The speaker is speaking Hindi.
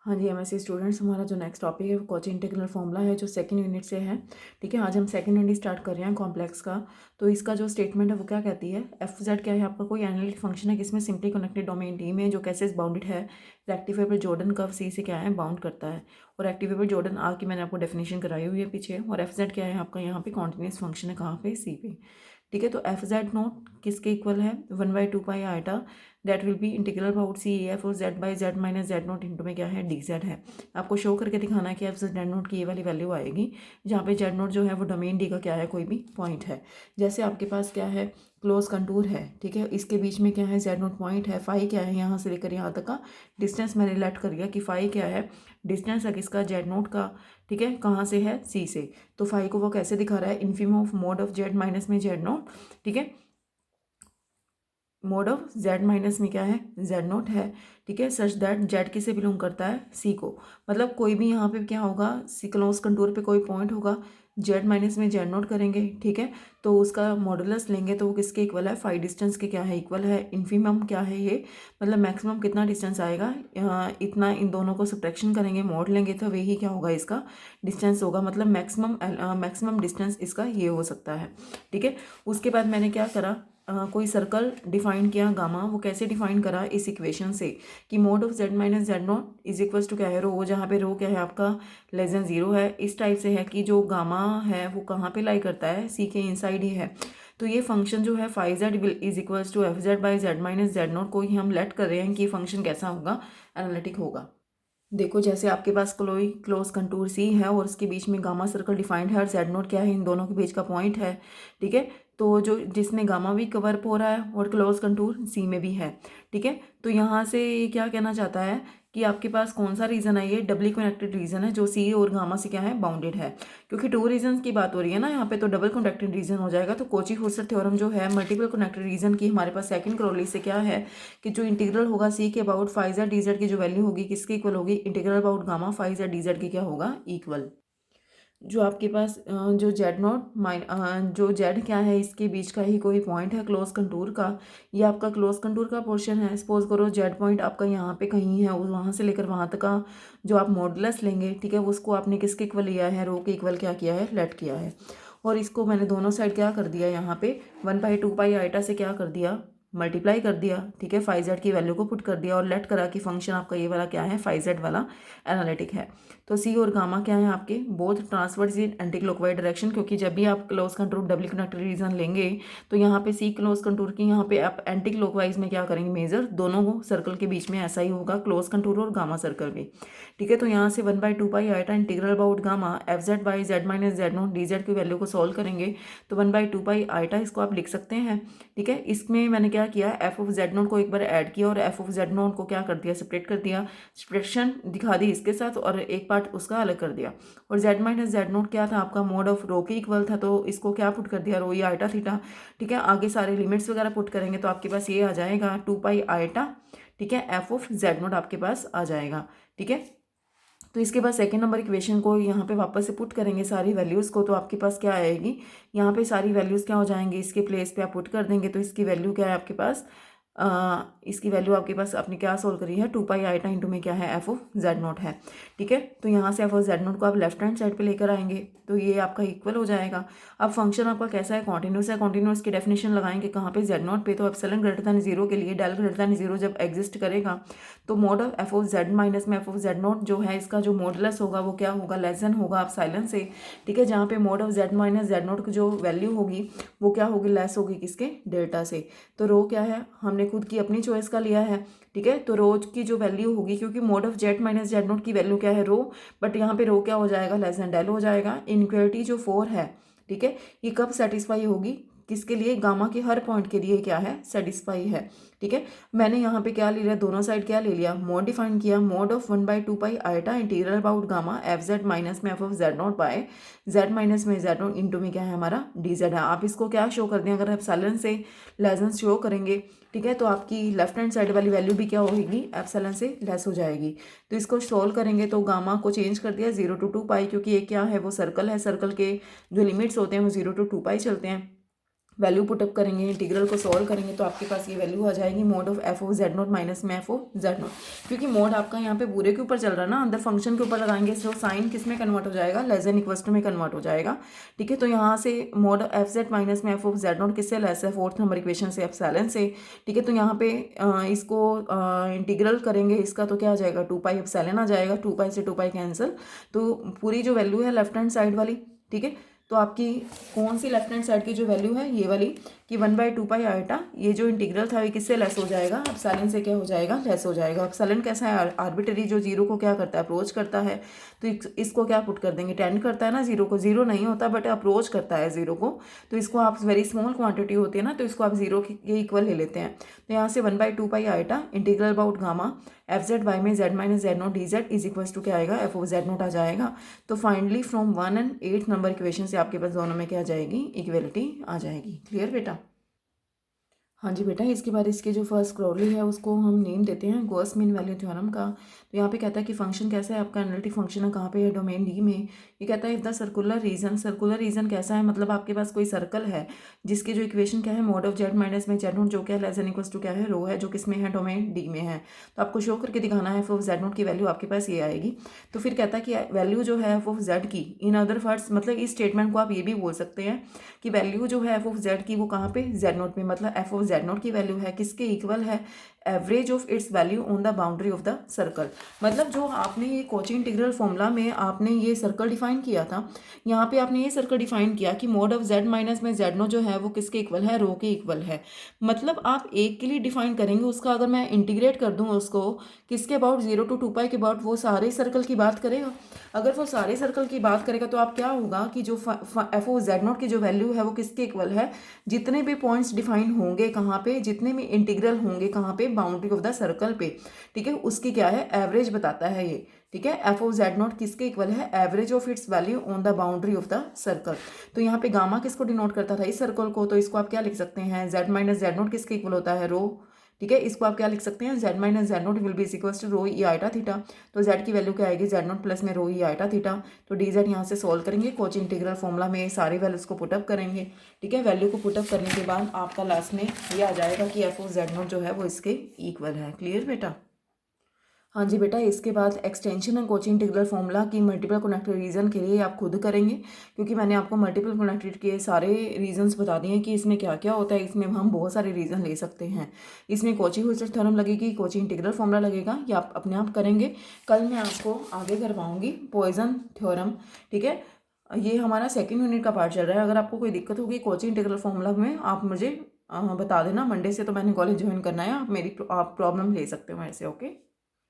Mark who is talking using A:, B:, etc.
A: हाँ जी, एमएससी स्टूडेंट्स, हमारा जो नेक्स्ट टॉपिक है वो कॉची इंटीग्रल फार्मूला है जो सेकंड यूनिट से है। ठीक है, आज हम सेकंड यूनिट स्टार्ट कर रहे हैं कॉम्प्लेक्स का। तो इसका जो स्टेटमेंट है वो क्या कहती है, एफ जेड क्या है आपका, कोई एनालिटिक फंक्शन है किसमें सिंपली कनेक्टेड डोमेन डी में जो कैसे बाउंडेड है, रेक्टिफाइबल जॉर्डन कर्व सी से क्या है बाउंड करता है। और रेक्टिफाइबल जॉर्डन आर की मैंने आपको डेफिनेशन कराई हुई है पीछे। और एफ जेड क्या है आपका यहाँ पे कॉन्टिन्यूस फंक्शन है, कहाँ पे, सी पे। ठीक है, तो एफ जेड नोट किसके इक्वल है, 1/2 pi iota that will be integral about C F और Z by Z minus Z nought into में क्या है, डी जेड है। आपको शो करके दिखाना है कि एफ जेड नोट की ये वाली वैल्यू आएगी, जहाँ पे जेड नोट जो है वो डोमेन डी का क्या है, कोई भी पॉइंट है। जैसे आपके पास क्या है, क्लोज कंटूर है। ठीक है, इसके बीच में क्या है, जेड नोट पॉइंट है। फाई क्या है, यहाँ से लेकर यहाँ तक का डिस्टेंस मैंने लेट कर दिया कि फाई क्या है, डिस्टेंस है किसका, जेड नोट का। ठीक है, कहाँ से है, सी से। तो फाई को वो कैसे दिखा रहा है, इन्फीम of mod of Z minus में जेड नोट। ठीक है, मोड ऑफ जेड माइनस में क्या है, जेड नोट है। ठीक है, सच दैट जेड किसे बिलोंग करता है, सी को। मतलब कोई भी यहाँ पे क्या होगा, सी क्लोज कंटूर पे कोई पॉइंट होगा, जेड माइनस में जेड नोट करेंगे। ठीक है, तो उसका मॉडुलस लेंगे तो वो किसके इक्वल है, फाई डिस्टेंस के क्या है, इक्वल है। इन्फीमम क्या है ये, मतलब मैक्सिमम कितना डिस्टेंस आएगा, इतना। इन दोनों को सब्ट्रैक्शन करेंगे, मोड लेंगे तो वही क्या होगा, इसका डिस्टेंस होगा। मतलब मैक्सिमम डिस्टेंस इसका ये हो सकता है। ठीक है, उसके बाद मैंने क्या करा, कोई सर्कल डिफाइन किया गामा। वो कैसे डिफाइन करा, इस इक्वेशन से कि mod of Z minus Z nought is equals to क्या है, रो, जहाँ पे रो क्या है आपका लेस देन जीरो है। इस टाइप से है कि जो गामा है वो कहाँ पे लाई करता है, सी के इनसाइड ही है। तो ये फंक्शन जो है phi Z is equals to F Z by Z minus Z nought को ही हम लेट कर रहे हैं कि फंक्शन कैसा होगा, एनालिटिक होगा। देखो, जैसे आपके पास क्लोज कंटूर सी है और उसके बीच में गामा सर्कल डिफाइंड है और जेड नोट क्या है, इन दोनों के बीच का पॉइंट है। ठीक है, तो जो जिसमें गामा भी कवर हो रहा है और क्लोज कंटूर सी में भी है। ठीक है, तो यहाँ से ये क्या कहना चाहता है कि आपके पास कौन सा रीजन है, ये डबली कनेक्टेड रीजन है जो सी और गामा से क्या है, बाउंडेड है। क्योंकि टू रीजन की बात हो रही है ना यहाँ पे, तो डबल कनेक्टेड रीजन हो जाएगा। तो कोची हॉर्सर थ्योरम जो है मल्टीपल कनेक्टेड रीजन की, हमारे पास सेकंड क्रोली से क्या है कि जो इंटीग्रल होगा सी के about five Z D Z की जो वैल्यू होगी किसके इक्वल होगी, integral about gamma five Z D Z की क्या होगा, इक्वल। जो आपके पास जो जेड नॉट जो जेड क्या है, इसके बीच का ही कोई पॉइंट है क्लोज कंटूर का। ये आपका क्लोज कंटूर का पोर्शन है। सपोज करो जेड पॉइंट आपका यहाँ पे कहीं है, वहाँ से लेकर वहाँ तक का जो आप मॉडुलस लेंगे, ठीक है, उसको आपने किसके इक्वल लिया है, रो के इक्वल क्या किया है, लेट किया है। और इसको मैंने दोनों साइड क्या कर दिया, यहाँ पे 1/2 पाई आइटा से क्या कर दिया, मल्टीप्लाई कर दिया। ठीक है, फाइव जेड की वैल्यू को पुट कर दिया और लेट करा कि फंक्शन आपका ये वाला क्या है, फाइव जेड वाला एनालिटिक है। तो सी और गामा क्या है आपके, both transverse in anti clockwise direction. क्योंकि जब भी आप close contour double connected region लेंगे तो यहाँ पे सी क्लोज कंटूर की यहाँ पे आप एंटी क्लॉकवाइज में क्या करेंगे, मेजर दोनों सर्कल के बीच में ऐसा ही होगा, क्लोज कंटूर और गामा सर्कल में। ठीक है, तो यहाँ से 1/2 pi iota integral about gamma F Z by Z minus Z nought D Z की वैल्यू को सॉल्व करेंगे तो 1/2 पाई आइटा इसको आप लिख सकते हैं। ठीक है, इसमें मैंने क्या किया, एफ ऑफ जेड नोट को एक बार ऐड किया और एफ ऑफ जेड नोट को क्या कर दिया, सेपरेट कर दिया। सब्ट्रैक्शन दिखा दी इसके साथ और एक पार्ट उसका अलग कर दिया। और जेड माइनस जेड नोट क्या था आपका, मोड ऑफ रो के इक्वल था, तो इसको क्या पुट कर दिया, रो ये आइटा थीटा। ठीक है, आगे सारे लिमिट्स वगैरह पुट करेंगे तो आपके पास ये आ जाएगा 2 पाई आइटा। ठीक है, एफ ऑफ जेड नोट आपके पास आ जाएगा। ठीक है, तो इसके बाद सेकेंड नंबर इक्वेशन को यहाँ पे वापस से पुट करेंगे सारी वैल्यूज़ को, तो आपके पास क्या आएगी, यहाँ पे सारी वैल्यूज़ क्या हो जाएंगी, इसके प्लेस पे आप पुट कर देंगे तो इसकी वैल्यू क्या है आपके पास, इसकी वैल्यू आपके पास आपने क्या सोल्व करी है, 2 पाई आइटा इंटू में क्या है, एफ ऑफ जेड नोट है। ठीक है, तो यहाँ से एफ ऑफ जेड नोट को आप लेफ्ट हैंड साइड पे लेकर आएंगे तो ये आपका इक्वल हो जाएगा। अब फंक्शन आपका कैसा है, कॉन्टिन्यूस है। कॉन्टिन्यूस की डेफिनेशन लगाएंगे कहाँ पे, जेड नोट पे। तो एप्सिलॉन ग्रेटर देन जीरो के लिए डेल ग्रेटर देन जीरो जब एग्जिस्ट करेगा तो mode of F of Z minus में एफ ऑफ जेड नोट जो है इसका जो मॉडुलस होगा वो क्या होगा, लेस देन होगा एप्सिलॉन से। ठीक है, जहाँ पे mode of Z minus Z note की जो वैल्यू होगी वो क्या होगी, लेस होगी किसके, डेल्टा से। तो रो क्या है, हमने खुद की अपनी चॉइस का लिया है। ठीक है, तो रो की जो वैल्यू होगी, क्योंकि mode of Z minus Z note की वैल्यू क्या है, रो, बट यहाँ पे रो क्या हो जाएगा, लेस देन डेल हो जाएगा। इनइक्वालिटी जो 4 है, ठीक है, ये कब सेटिस्फाई होगी, किसके लिए, गामा के हर पॉइंट के लिए क्या है, सेटिस्फाई है। ठीक है, मैंने यहाँ पे क्या ले लिया, दोनों साइड क्या ले लिया, मोड डिफाइन किया, mod of 1/2 pi iota integral about gamma F Z minus में F of Z nought by Z minus में जेड नॉट इंटू में क्या है हमारा, डी जेड है। आप इसको क्या शो कर दें, अगर एप्सिलॉन से लेसन शो करेंगे, ठीक है, तो आपकी लेफ्ट हैंड साइड वाली वैल्यू भी क्या होगी, एप्सिलॉन से लेस हो जाएगी। तो इसको सोल्व करेंगे तो गामा को चेंज कर दिया 0 to 2 पाई, क्योंकि ये क्या है, वो सर्कल है, सर्कल के जो लिमिट्स होते हैं वो 0 to 2 पाई चलते हैं। वैल्यू पुटअप करेंगे, इंटीग्रल को सॉल्व करेंगे तो आपके पास ये वैल्यू आ जाएगी mode of F of Z not minus में एफ ऑफ जेड नॉट, क्योंकि मोड आपका यहाँ पे पूरे के ऊपर चल रहा है ना, अंदर फंक्शन के ऊपर लगाएंगे तो साइन किस में कन्वर्ट हो जाएगा, लेस देन इक्वल टू में कन्वर्ट हो जाएगा। ठीक है, तो यहाँ से मोड एफ जेड माइनस में एफ ऑफ जेड नॉट किससे लेस है, फोर्थ नंबर इक्वेशन से, एप्सिलॉन से। ठीक है, तो यहाँ पे इसको इंटीग्रल करेंगे इसका तो क्या आ जाएगा, 2 पाई एप्सिलॉन आ जाएगा, 2 पाई से 2 पाई कैंसिल, तो पूरी जो वैल्यू है लेफ्ट हैंड साइड वाली, ठीक है, तो आपकी कौन सी लेफ्ट हैंड साइड की जो वैल्यू है ये वाली कि 1/2 पाई आयटा, ये जो इंटीग्रल था ये किससे लेस हो जाएगा, एप्सिलॉन से क्या हो जाएगा, लेस हो जाएगा। एप्सिलॉन कैसा है, आर्बिट्री, जो जीरो को क्या करता है, अप्रोच करता है, तो इसको क्या पुट कर देंगे, टेंड करता है ना जीरो को, जीरो नहीं होता बट अप्रोच करता है जीरो को, तो इसको आप वेरी स्मॉल क्वांटिटी होती है ना, तो इसको आप जीरो के इक्वल ले लेते हैं। तो यहाँ से 1/2 pi iota integral about gamma F Z by में Z minus Z nought D Z is equals to क्या आएगा, एफ ऑफ जेड नॉट आ जाएगा। तो finally from 1 and 8 number equation से आपके पास दोनों में क्या आ जाएगी, इक्वलिटी आ जाएगी। क्लियर बेटा? हाँ जी बेटा, इसके बाद इसके जो फर्स्ट क्रॉली है उसको हम नेम देते हैं गॉस मीन वैल्यू थ्योरम का। तो यहाँ पे कहता है कि फंक्शन कैसा है आपका, एनालिटिक फंक्शन है, कहाँ पे है, डोमेन डी में। ये कहता है इफ द सर्कुलर रीजन कैसा है, मतलब आपके पास कोई सर्कल है जिसकी जो इक्वेशन क्या है, मोड ऑफ जेड माइनस में जेड नोट जो क्या है लेस देन इक्वल्स टू क्या है, रो है, जो किस में है, डोमेन डी में है। तो आपको शो करके दिखाना है एफ ऑफ जेड नोट की वैल्यू आपके पास ये आएगी। तो फिर कहता है कि वैल्यू जो है एफ ऑफ जेड की, इन अदर वर्ड्स मतलब इस स्टेटमेंट को आप ये भी बोल सकते हैं कि वैल्यू जो है एफ ऑफ जेड की वो कहाँ पे, जेड नोट में, मतलब एफ ऑफ जेड नोट की वैल्यू है किसके इक्वल है, average of its value on the boundary of the circle. मतलब जो आपने ये कोची इंटीग्रल फॉर्मूला में आपने ये सर्कल डिफाइन किया था, यहाँ पे आपने ये सर्कल डिफाइन किया कि मोड ऑफ जेड माइनस में जेड नो जो है वो किसके इक्वल है, रो के इक्वल है। मतलब आप एक के लिए डिफाइन करेंगे, उसका अगर मैं इंटीग्रेट कर दूँ उसको किसके अबाउट 0 to 2 पाई के अबाउट, वो सारे सर्कल की बात करेगा। अगर वो सारे सर्कल की बात करेगा तो आप क्या होगा कि जो एफ ओ जेड नोट की जो वैल्यू है वो किसके इक्वल है, जितने भी पॉइंट्स डिफाइन होंगे कहाँ पे, जितने भी इंटीग्रल होंगे कहाँ पे, बाउंड्री ऑफ द सर्कल पे। ठीक है, उसकी क्या है, एवरेज बताता है ये। ठीक है, एफ ऑफ जेड नॉट किसके इक्वल है, average of its value on the boundary of the circle. तो यहाँ पे गामा किसको डिनोट करता था, इस सर्कल को, तो इसको आप क्या लिख सकते हैं, जेड माइनस जेड नॉट किसके इक्वल होता है, रो। ठीक है, इसको आप क्या लिख सकते हैं, Z minus Z nought will be equals to rho E iota theta. तो जेड की वैल्यू क्या आएगी, जेड नॉट प्लस में रो ई आइटा थीटा। तो डी जेड यहाँ से सॉल्व करेंगे, कोची इंटीग्रल फॉर्मूला में सारे वैल्यूज को पुटअप करेंगे। ठीक है, वैल्यू को पुटअप करने के बाद आपका लास्ट में ये आ जाएगा कि एफ ऑफ जेड नॉट जो है वो इसके इक्वल है। क्लियर बेटा? हाँ जी बेटा, इसके बाद extension and Kochi integral formula की मल्टीपल कनेक्टेड रीजन के लिए आप खुद करेंगे, क्योंकि मैंने आपको मल्टीपल कनेक्टेड के सारे रीजंस बता दिए हैं कि इसमें क्या क्या होता है। इसमें हम बहुत सारे रीजन ले सकते हैं। इसमें कोची हुइस्लर थ्योरम लगेगी, कोची इंटीग्रल फॉर्मूला लगेगा, या आप अपने आप करेंगे। कल मैं आपको आगे करवाऊंगी पॉइजन थ्योरम। ठीक है, ये हमारा सेकेंड यूनिट का पार्ट चल रहा है। अगर आपको कोई दिक्कत होगी कोची इंटीग्रल फॉर्मूला में, आप मुझे बता देना। मंडे से तो मैंने कॉलेज ज्वाइन करना है, आप प्रॉब्लम ले सकते हो मेरे से। ओके।